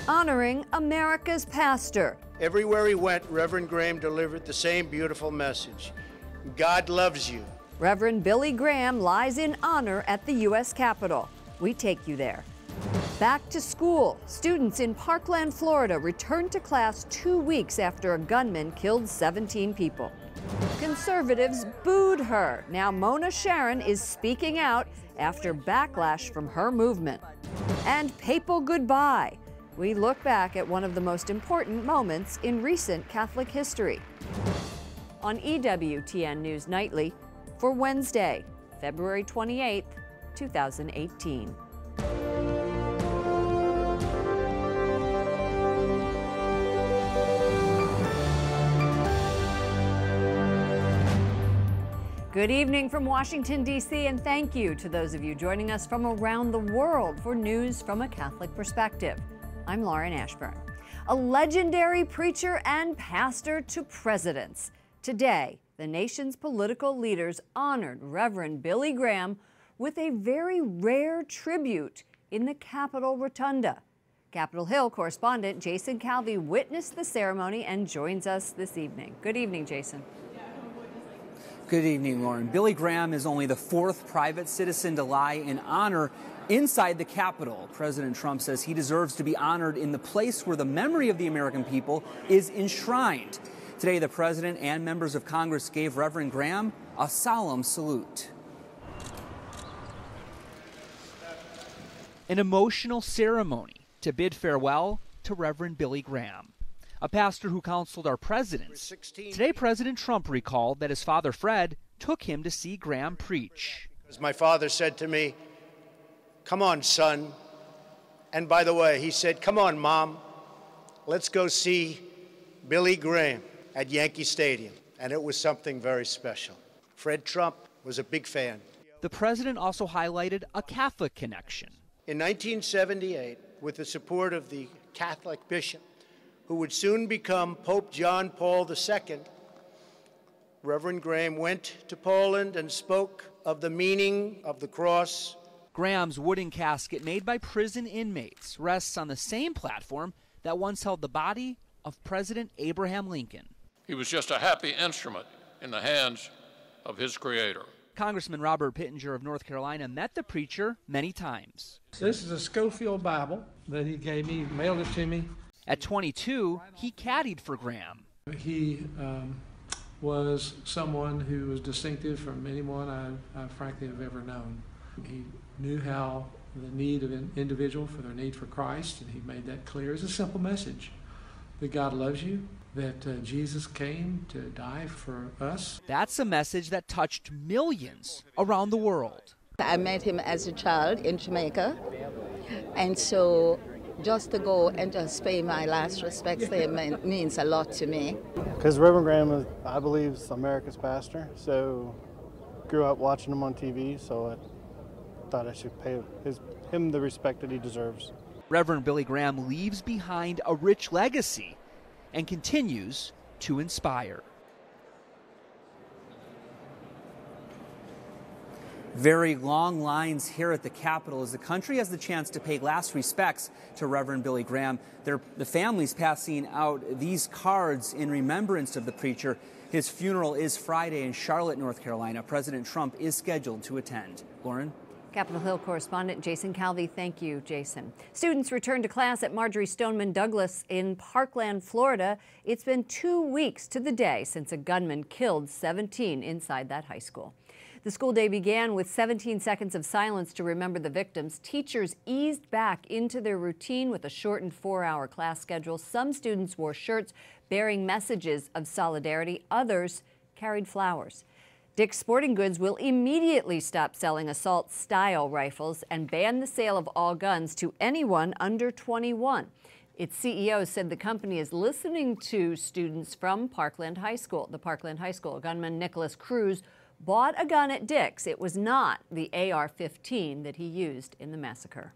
honoring America's pastor. Everywhere he went, Reverend Graham delivered the same beautiful message. God loves you. Reverend Billy Graham lies in honor at the U.S. Capitol. We take you there. Back to school. Students in Parkland, Florida returned to class 2 weeks after a gunman killed 17 people. Conservatives booed her. Now Mona Sharon is speaking out after backlash from her movement. And papal goodbye. We look back at one of the most important moments in recent Catholic history. On EWTN News Nightly for Wednesday, February 28, 2018. Good evening from Washington, D.C., and thank you to those of you joining us from around the world for news from a Catholic perspective. I'm Lauren Ashburn. A legendary preacher and pastor to presidents. Today, the nation's political leaders honored Reverend Billy Graham with a very rare tribute in the Capitol Rotunda. Capitol Hill correspondent Jason Calvi witnessed the ceremony and joins us this evening. Good evening, Jason. Good evening, Lauren. Billy Graham is only the fourth private citizen to lie in honor inside the Capitol. President Trump says he deserves to be honored in the place where the memory of the American people is enshrined. Today, the president and members of Congress gave Reverend Graham a solemn salute. An emotional ceremony to bid farewell to Reverend Billy Graham, a pastor who counseled our presidents. Today, President Trump recalled that his father, Fred, took him to see Graham preach. As my father said to me, "Come on, son." And by the way, he said, "Come on, Mom, let's go see Billy Graham at Yankee Stadium." And it was something very special. Fred Trump was a big fan. The president also highlighted a Catholic connection. In 1978, with the support of the Catholic bishop, who would soon become Pope John Paul II, Reverend Graham went to Poland and spoke of the meaning of the cross. Graham's wooden casket, made by prison inmates, rests on the same platform that once held the body of President Abraham Lincoln. He was just a happy instrument in the hands of his creator. Congressman Robert Pittenger of North Carolina met the preacher many times. This is a Schofield Bible that he gave me, mailed it to me. At 22, he caddied for Graham. He was someone who was distinctive from anyone I frankly have ever known. He knew how the need of an individual for their need for Christ, and he made that clear as a simple message, that God loves you, that Jesus came to die for us. That's a message that touched millions around the world. I met him as a child in Jamaica, and so just to go and just pay my last respects to him means a lot to me. Because Reverend Graham, I believe, is America's pastor, so grew up watching him on TV, so I thought I should pay him the respect that he deserves. Reverend Billy Graham leaves behind a rich legacy and continues to inspire. Very long lines here at the Capitol as the country has the chance to pay last respects to Reverend Billy Graham. The family's passing out these cards in remembrance of the preacher. His funeral is Friday in Charlotte, North Carolina. President Trump is scheduled to attend. Lauren? Capitol Hill correspondent Jason Calvi. Thank you, Jason. Students returned to class at Marjorie Stoneman Douglas in Parkland, Florida. It's been 2 weeks to the day since a gunman killed 17 inside that high school. The school day began with 17 seconds of silence to remember the victims. Teachers eased back into their routine with a shortened 4-hour class schedule. Some students wore shirts bearing messages of solidarity. Others carried flowers. Dick's Sporting Goods will immediately stop selling assault-style rifles and ban the sale of all guns to anyone under 21. Its CEO said the company is listening to students from Parkland High School. The Parkland High School gunman Nicholas Cruz bought a gun at Dick's. It was not the AR-15 that he used in the massacre.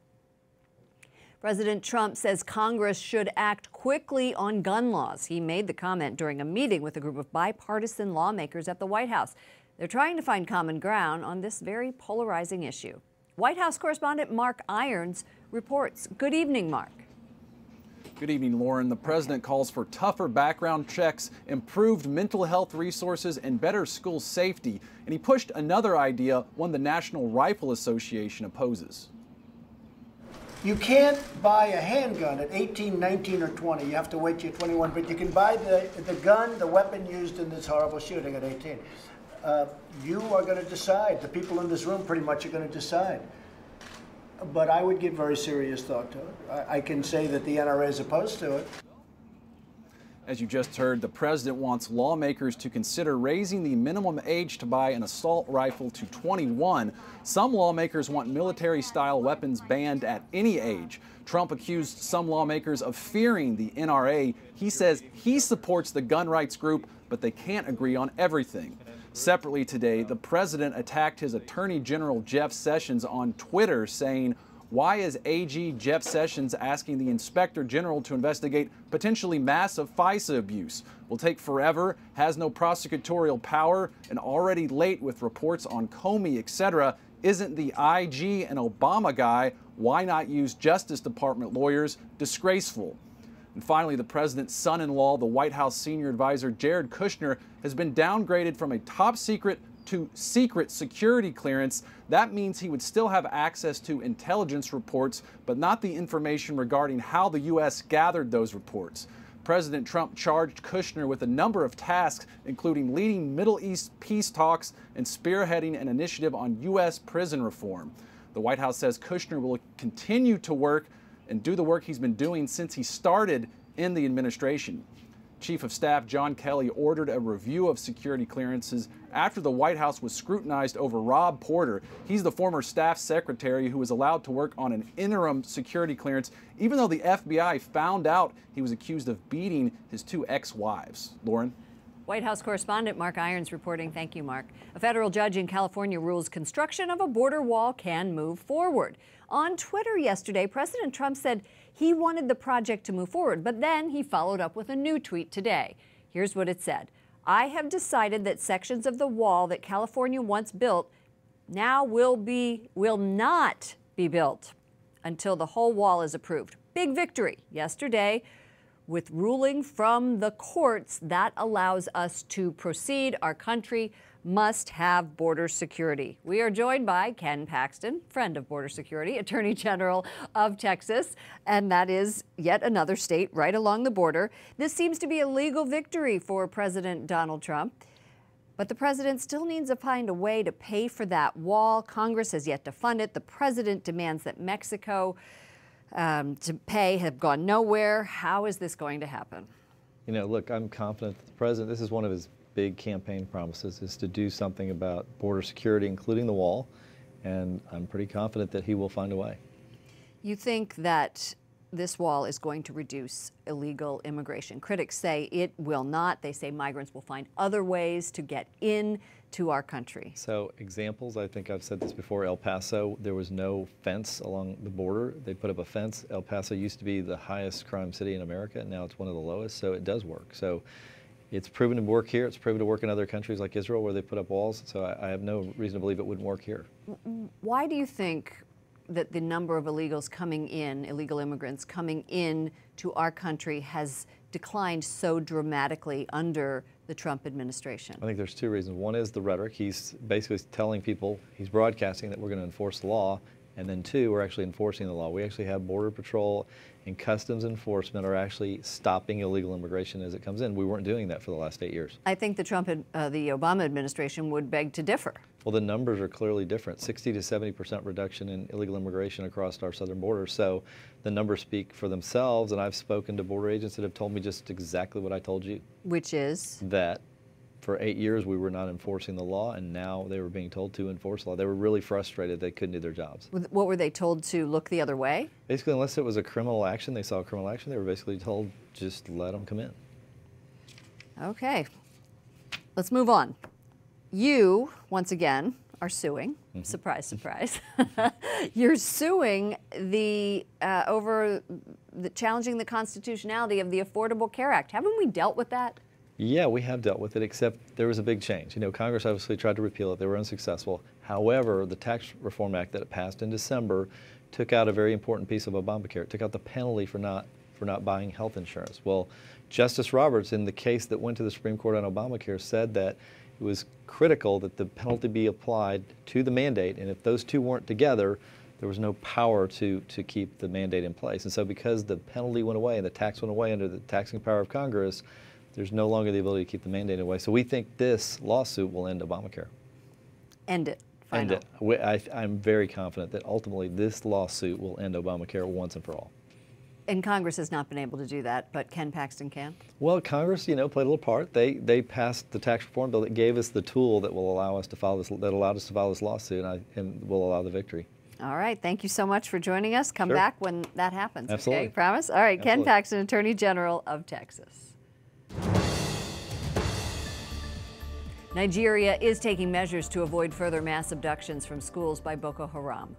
President Trump says Congress should act quickly on gun laws. He made the comment during a meeting with a group of bipartisan lawmakers at the White House. They're trying to find common ground on this very polarizing issue. White House correspondent Mark Irons reports. Good evening, Mark. Good evening, Lauren. The president calls for tougher background checks, improved mental health resources, and better school safety. And he pushed another idea, one the National Rifle Association opposes. You can't buy a handgun at 18, 19, or 20. You have to wait till you're 21. But you can buy the gun, the weapon used in this horrible shooting at 18. You are going to decide. The people in this room pretty much are going to decide. But I would give very serious thought to it. I can say that the NRA is opposed to it. As you just heard, the president wants lawmakers to consider raising the minimum age to buy an assault rifle to 21. Some lawmakers want military-style weapons banned at any age. Trump accused some lawmakers of fearing the NRA. He says he supports the gun rights group, but they can't agree on everything. Separately today, the president attacked his Attorney General Jeff Sessions on Twitter, saying, "Why is AG Jeff Sessions asking the Inspector General to investigate potentially massive FISA abuse? Will take forever, has no prosecutorial power, and already late with reports on Comey, etc. Isn't the IG an Obama guy? Why not use Justice Department lawyers? Disgraceful." And finally, the president's son-in-law, the White House senior advisor Jared Kushner, has been downgraded from a top secret to secret security clearance. That means he would still have access to intelligence reports, but not the information regarding how the U.S. gathered those reports. President Trump charged Kushner with a number of tasks, including leading Middle East peace talks and spearheading an initiative on U.S. prison reform. The White House says Kushner will continue to work and do the work he's been doing since he started in the administration. Chief of Staff John Kelly ordered a review of security clearances after the White House was scrutinized over Rob Porter. He's the former staff secretary who was allowed to work on an interim security clearance, even though the FBI found out he was accused of beating his two ex-wives. Lauren? White House correspondent Mark Irons reporting. Thank you, Mark. A federal judge in California rules construction of a border wall can move forward. On Twitter yesterday, President Trump said he wanted the project to move forward, but then he followed up with a new tweet today. Here's what it said. "I have decided that sections of the wall that California once built now will not be built until the whole wall is approved." Big victory yesterday with ruling from the courts that allows us to proceed. Our country must have border security. We are joined by Ken Paxton, friend of border security, Attorney General of Texas, and that is yet another state right along the border. This seems to be a legal victory for President Donald Trump, but the president still needs to find a way to pay for that wall. Congress has yet to fund it. The president demands that Mexico to pay have gone nowhere. How is this going to happen? You know, look, I'm confident that the president, this is one of his big campaign promises, is to do something about border security, including the wall, and I'm pretty confident that he will find a way. You think that this wall is going to reduce illegal immigration? Critics say it will not. They say migrants will find other ways to get in to our country. So examples, I think I've said this before, El Paso, there was no fence along the border. They put up a fence. El Paso used to be the highest crime city in America, and now it's one of the lowest, so it does work. So it's proven to work here. It's proven to work in other countries like Israel where they put up walls, so I have no reason to believe it wouldn't work here. Why do you think that the number of illegals coming in, illegal immigrants coming in to our country has declined so dramatically under the Trump administration? I think there's two reasons. One is the rhetoric. He's basically telling people, he's broadcasting that we're going to enforce the law. And then two, we're actually enforcing the law. We actually have Border Patrol and Customs Enforcement are actually stopping illegal immigration as it comes in. We weren't doing that for the last 8 years. I think the Obama administration would beg to differ. Well, the numbers are clearly different. 60 to 70% reduction in illegal immigration across our southern border. So the numbers speak for themselves, and I've spoken to border agents that have told me just exactly what I told you. Which is? That for 8 years we were not enforcing the law, and now they were being told to enforce the law. They were really frustrated they couldn't do their jobs. What were they told, to look the other way? Basically, unless it was a criminal action, they saw a criminal action, they were basically told just let them come in. Okay, let's move on. You, once again, are suing. Mm-hmm. Surprise, surprise. You're suing over challenging the constitutionality of the Affordable Care Act. Haven't we dealt with that? Yeah, we have dealt with it, except there was a big change. You know, Congress obviously tried to repeal it. They were unsuccessful. However, the Tax Reform Act that passed in December took out a very important piece of Obamacare. It took out the penalty for not for not buying health insurance. Well, Justice Roberts, in the case that went to the Supreme Court on Obamacare, said that it was critical that the penalty be applied to the mandate, and if those two weren't together, there was no power to keep the mandate in place. And so because the penalty went away and the tax went away under the taxing power of Congress, there's no longer the ability to keep the mandate away. So we think this lawsuit will end Obamacare. End it. Final. End it. I'm very confident that ultimately this lawsuit will end Obamacare once and for all. And Congress has not been able to do that, but Ken Paxton can? Well, Congress, played a little part. They passed the tax reform bill that gave us the tool that will allow us to file this, that allowed us to file this lawsuit, and will allow the victory. All right. Thank you so much for joining us. Come back when that happens. Absolutely. Okay, promise? All right. Absolutely. Ken Paxton, Attorney General of Texas. Nigeria is taking measures to avoid further mass abductions from schools by Boko Haram.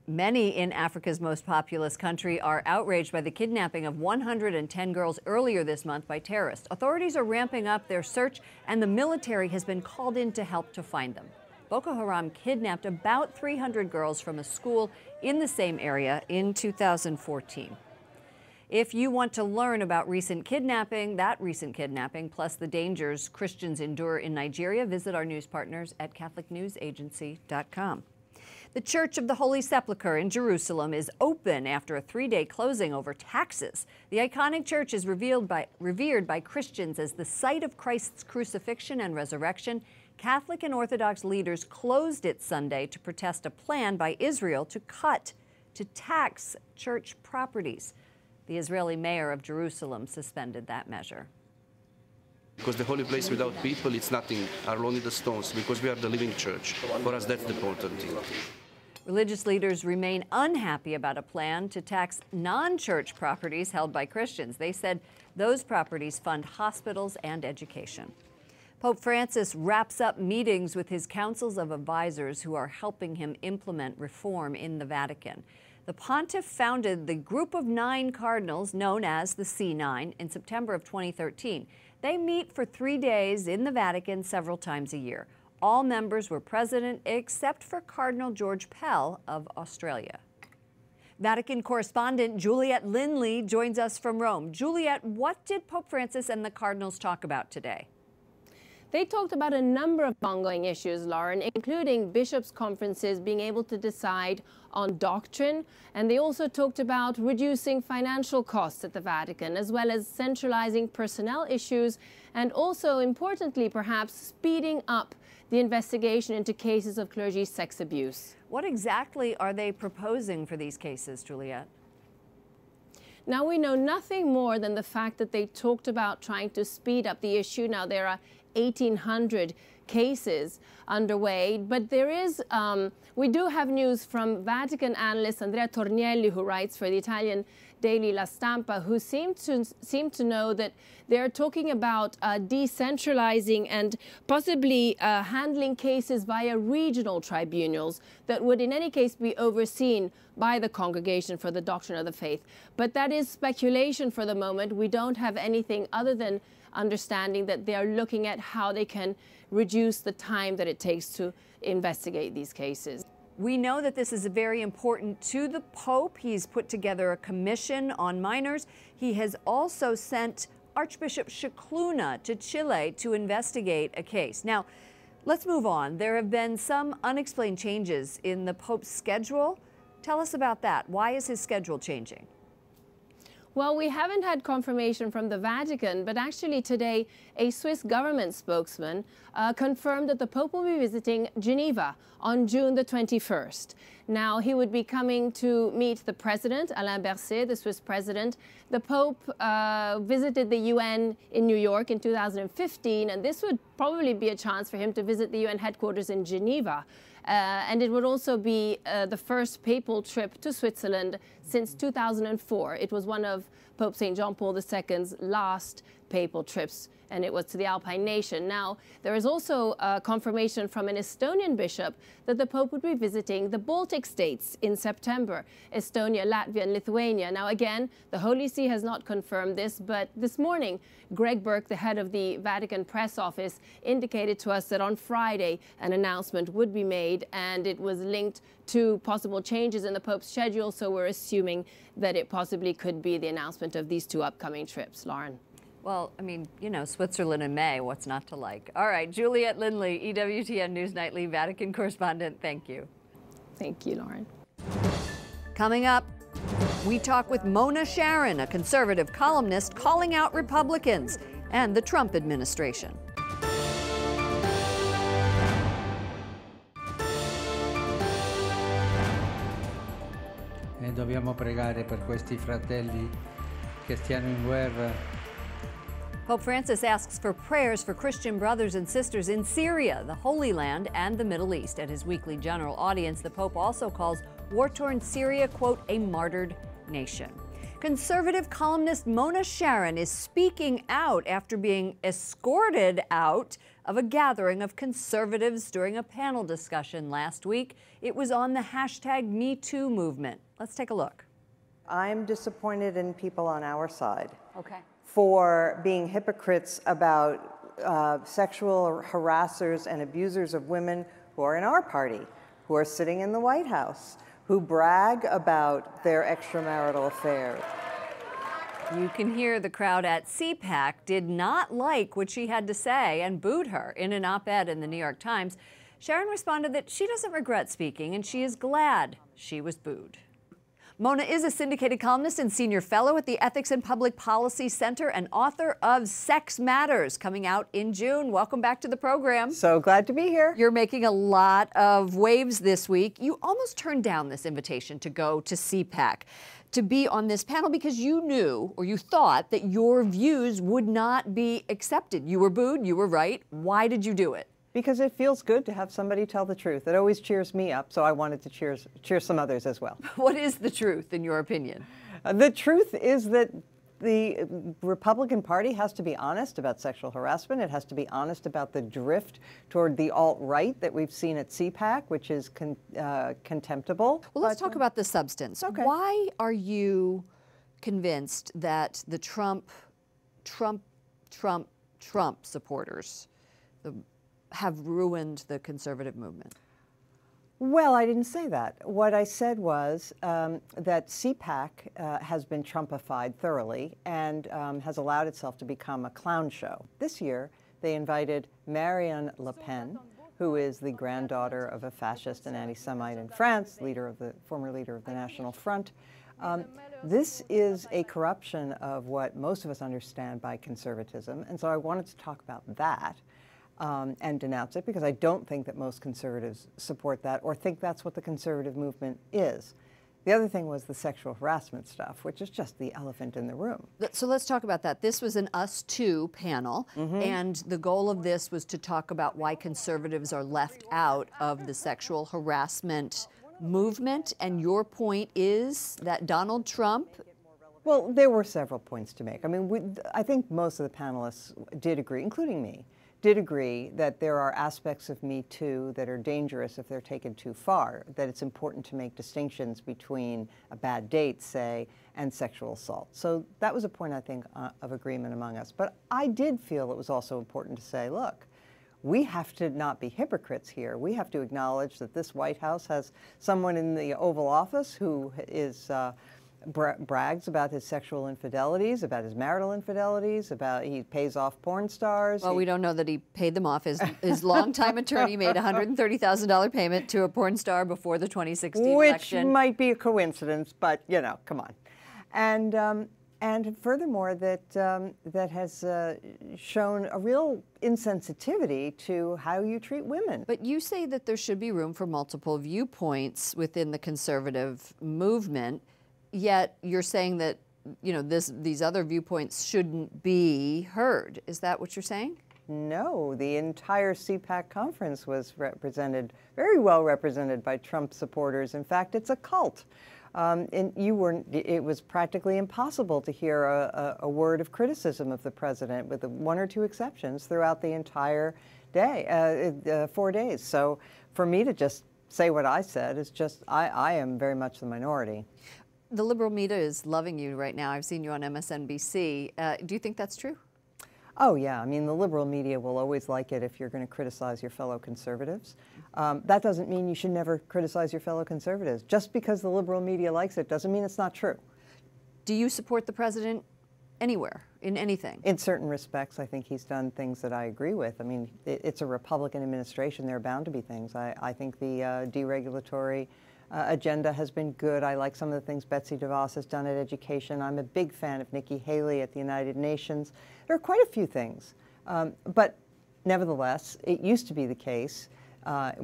Many in Africa's most populous country are outraged by the kidnapping of 110 girls earlier this month by terrorists. Authorities are ramping up their search, and the military has been called in to help to find them. Boko Haram kidnapped about 300 girls from a school in the same area in 2014. If you want to learn about recent kidnapping, plus the dangers Christians endure in Nigeria, visit our news partners at CatholicNewsAgency.com. The Church of the Holy Sepulchre in Jerusalem is open after a 3-day closing over taxes. The iconic church is revered by Christians as the site of Christ's crucifixion and resurrection. Catholic and Orthodox leaders closed it Sunday to protest a plan by Israel to tax church properties. The Israeli mayor of Jerusalem suspended that measure. Because the holy place without people, it's nothing, are only the stones, because we are the living church. For us, that's the important thing. Religious leaders remain unhappy about a plan to tax non-church properties held by Christians. They said those properties fund hospitals and education. Pope Francis wraps up meetings with his councils of advisors who are helping him implement reform in the Vatican. The pontiff founded the Group of 9 cardinals, known as the C9, in September of 2013. They meet for 3 days in the Vatican several times a year. All members were present except for Cardinal George Pell of Australia. Vatican correspondent Juliet Lindley joins us from Rome. Juliet, what did Pope Francis and the cardinals talk about today? They talked about a number of ongoing issues, Lauren, including bishops' conferences being able to decide on doctrine. And they also talked about reducing financial costs at the Vatican, as well as centralizing personnel issues, and also, importantly, perhaps speeding up the investigation into cases of clergy sex abuse. What exactly are they proposing for these cases, Juliet? Now, we know nothing more than the fact that they talked about trying to speed up the issue. Now, there are 1,800 cases underway, but there is, we do have news from Vatican analyst Andrea Tornielli, who writes for the Italian daily La Stampa, who seem to know that they're talking about decentralizing and possibly handling cases via regional tribunals that would in any case be overseen by the Congregation for the Doctrine of the Faith. But that is speculation for the moment. We don't have anything other than understanding that they are looking at how they can reduce the time that it takes to investigate these cases. We know that this is very important to the Pope. He's put together a commission on minors. He has also sent Archbishop Scicluna to Chile to investigate a case. Now, let's move on. There have been some unexplained changes in the Pope's schedule. Tell us about that. Why is his schedule changing? Well, we haven't had confirmation from the Vatican, but actually today a Swiss government spokesman confirmed that the Pope will be visiting Geneva on June the 21st. Now, he would be coming to meet the president, Alain Berset, the Swiss president. The Pope visited the UN in New York in 2015, and this would probably be a chance for him to visit the UN headquarters in Geneva. And it would also be the first papal trip to Switzerland since 2004. It was one of Pope St. John Paul II's last papal trips, and it was to the Alpine nation. Now, there is also confirmation from an Estonian bishop that the Pope would be visiting the Baltic states in September, Estonia, Latvia, and Lithuania. Now, again, the Holy See has not confirmed this, but this morning, Greg Burke, the head of the Vatican press office, indicated to us that on Friday, an announcement would be made, and it was linked to possible changes in the Pope's schedule, so we're assuming that it possibly could be the announcement of these 2 upcoming trips. Lauren. Well, I mean, you know, Switzerland in May, what's not to like? All right, Juliette Lindley, EWTN News Nightly Vatican correspondent, thank you. Thank you, Lauren. Coming up, we talk with Mona Sharon, a conservative columnist calling out Republicans and the Trump administration. E dobbiamo pregare per questi fratelli che stiano in guerra. Pope Francis asks for prayers for Christian brothers and sisters in Syria, the Holy Land, and the Middle East. At his weekly general audience, the Pope also calls war-torn Syria, quote, a martyred nation. Conservative columnist Mona Sharon is speaking out after being escorted out of a gathering of conservatives during a panel discussion last week. It was on the hashtag #MeToo movement. Let's take a look. I'm disappointed in people on our side. Okay. For being hypocrites about sexual harassers and abusers of women who are in our party, who are sitting in the White House, who brag about their extramarital affairs. You can hear the crowd at CPAC did not like what she had to say and booed her. In an op-ed in the New York Times, Sharon responded that she doesn't regret speaking and she is glad she was booed. Mona is a syndicated columnist and senior fellow at the Ethics and Public Policy Center and author of Sex Matters, coming out in June. Welcome back to the program. So glad to be here. You're making a lot of waves this week. You almost turned down this invitation to go to CPAC, to be on this panel, because you knew, or you thought, that your views would not be accepted. You were booed, you were right. Why did you do it? Because it feels good to have somebody tell the truth. It always cheers me up, so I wanted to cheer some others as well. What is the truth, in your opinion? The truth is that the Republican Party has to be honest about sexual harassment. It has to be honest about the drift toward the alt-right that we've seen at CPAC, which is contemptible. Well, let's talk about the substance. Okay. Why are you convinced that the Trump supporters have ruined the conservative movement? Well, I didn't say that. What I said was that CPAC has been Trumpified thoroughly and has allowed itself to become a clown show. This year, they invited Marine Le Pen, who is the granddaughter of a fascist and anti-Semite in France, former leader of the National Front. This is a corruption of what most of us understand by conservatism, and so I wanted to talk about that. And denounce it, because I don't think that most conservatives support that or think that's what the conservative movement is. The other thing was the sexual harassment stuff, which is just the elephant in the room. So let's talk about that. This was an Us Too panel, and the goal of this was to talk about why conservatives are left out of the sexual harassment movement. And your point is that Donald Trump... Well, there were several points to make. I mean, I think most of the panelists did agree, including me, did agree that there are aspects of Me Too that are dangerous if they're taken too far, that it's important to make distinctions between a bad date, say, and sexual assault. So that was a point, I think, of agreement among us. But I did feel it was also important to say, look, we have to not be hypocrites here. We have to acknowledge that this White House has someone in the Oval Office who is brags about his sexual infidelities, about his marital infidelities, about he pays off porn stars. Well, we don't know that he paid them off. His longtime attorney made a $130,000 payment to a porn star before the 2016 election. Which might be a coincidence, but, you know, come on. And furthermore, that has shown a real insensitivity to how you treat women. But you say that there should be room for multiple viewpoints within the conservative movement. Yet you're saying that, you know, these other viewpoints shouldn't be heard. Is that what you're saying? No, the entire CPAC conference was represented, very well represented by Trump supporters. In fact, it's a cult. And it was practically impossible to hear a word of criticism of the president, with one or two exceptions, throughout the entire day, 4 days. So for me to just say what I said is just, I am very much the minority. The liberal media is loving you right now. I've seen you on MSNBC. Do you think that's true? Oh, yeah. I mean, the liberal media will always like it if you're going to criticize your fellow conservatives. That doesn't mean you should never criticize your fellow conservatives. Just because the liberal media likes it doesn't mean it's not true. Do you support the president anywhere, in anything? In certain respects, I think he's done things that I agree with. I mean, it's a Republican administration. There are bound to be things. I think the deregulatory agenda has been good. I like some of the things Betsy DeVos has done at education. I'm a big fan of Nikki Haley at the United Nations. There are quite a few things. But nevertheless, it used to be the case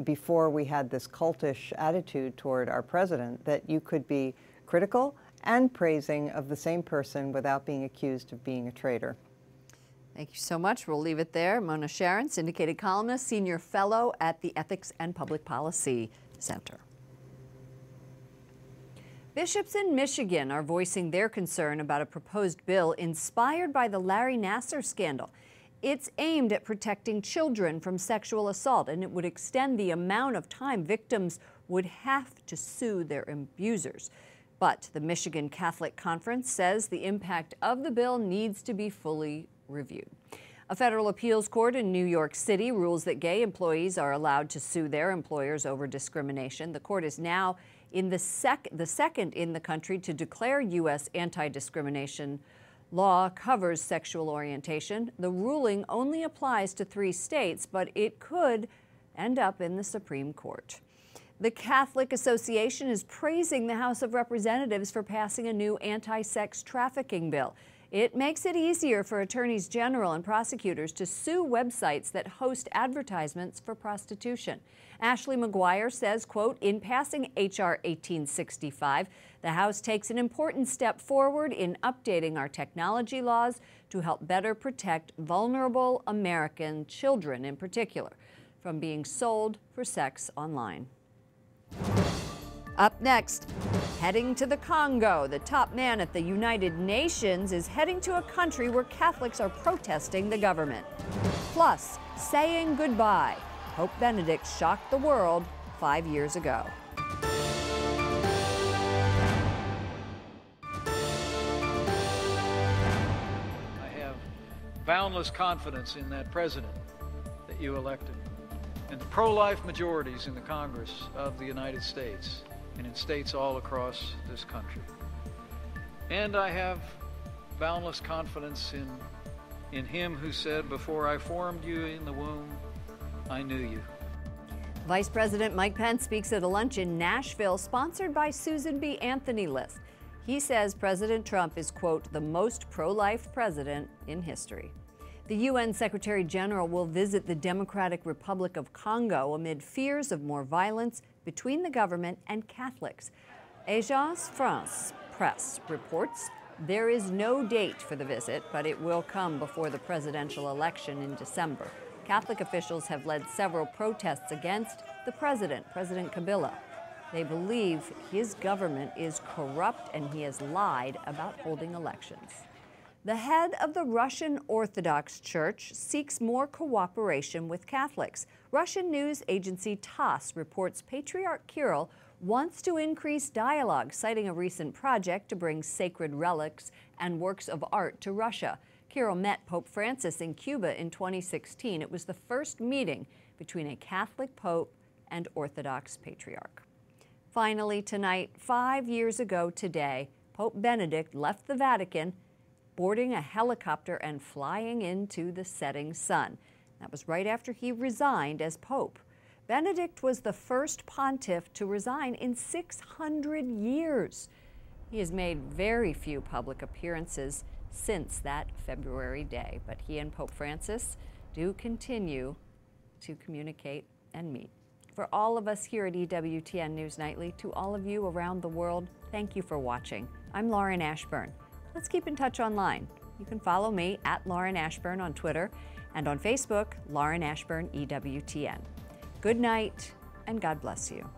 before we had this cultish attitude toward our president that you could be critical and praising of the same person without being accused of being a traitor. Thank you so much. We'll leave it there. Mona Sharon, syndicated columnist, senior fellow at the Ethics and Public Policy Center. Bishops in Michigan are voicing their concern about a proposed bill inspired by the Larry Nassar scandal. It's aimed at protecting children from sexual assault, and it would extend the amount of time victims would have to sue their abusers. But the Michigan Catholic Conference says the impact of the bill needs to be fully reviewed. A federal appeals court in New York City rules that gay employees are allowed to sue their employers over discrimination. The court is now in the second in the country to declare U.S. anti-discrimination law covers sexual orientation. The ruling only applies to 3 states, but it could end up in the Supreme Court. The Catholic Association is praising the House of Representatives for passing a new anti-sex trafficking bill. It makes it easier for attorneys general and prosecutors to sue websites that host advertisements for prostitution. Ashley McGuire says, quote, in passing H.R. 1865, the House takes an important step forward in updating our technology laws to help better protect vulnerable American children in particular from being sold for sex online. Up next, heading to the Congo. The top man at the United Nations is heading to a country where Catholics are protesting the government. Plus, saying goodbye. Pope Benedict shocked the world 5 years ago. I have boundless confidence in that president that you elected, and the pro-life majorities in the Congress of the United States and in states all across this country. And I have boundless confidence in him who said, before I formed you in the womb, I knew you. Vice President Mike Pence speaks at a lunch in Nashville sponsored by Susan B. Anthony List. He says President Trump is, quote, the most pro-life president in history. The UN Secretary General will visit the Democratic Republic of Congo amid fears of more violence between the government and Catholics. Agence France Presse reports there is no date for the visit, but it will come before the presidential election in December. Catholic officials have led several protests against the president, President Kabila. They believe his government is corrupt and he has lied about holding elections. The head of the Russian Orthodox Church seeks more cooperation with Catholics. Russian news agency TASS reports Patriarch Kirill wants to increase dialogue, citing a recent project to bring sacred relics and works of art to Russia. Kirill met Pope Francis in Cuba in 2016. It was the first meeting between a Catholic pope and Orthodox patriarch. Finally, tonight, 5 years ago today, Pope Benedict left the Vatican, boarding a helicopter and flying into the setting sun. That was right after he resigned as Pope. Benedict was the first pontiff to resign in 600 years. He has made very few public appearances since that February day, but he and Pope Francis do continue to communicate and meet. For all of us here at EWTN News Nightly, to all of you around the world, thank you for watching. I'm Lauren Ashburn. Let's keep in touch online. You can follow me at Lauren Ashburn on Twitter and on Facebook, Lauren Ashburn EWTN. Good night and God bless you.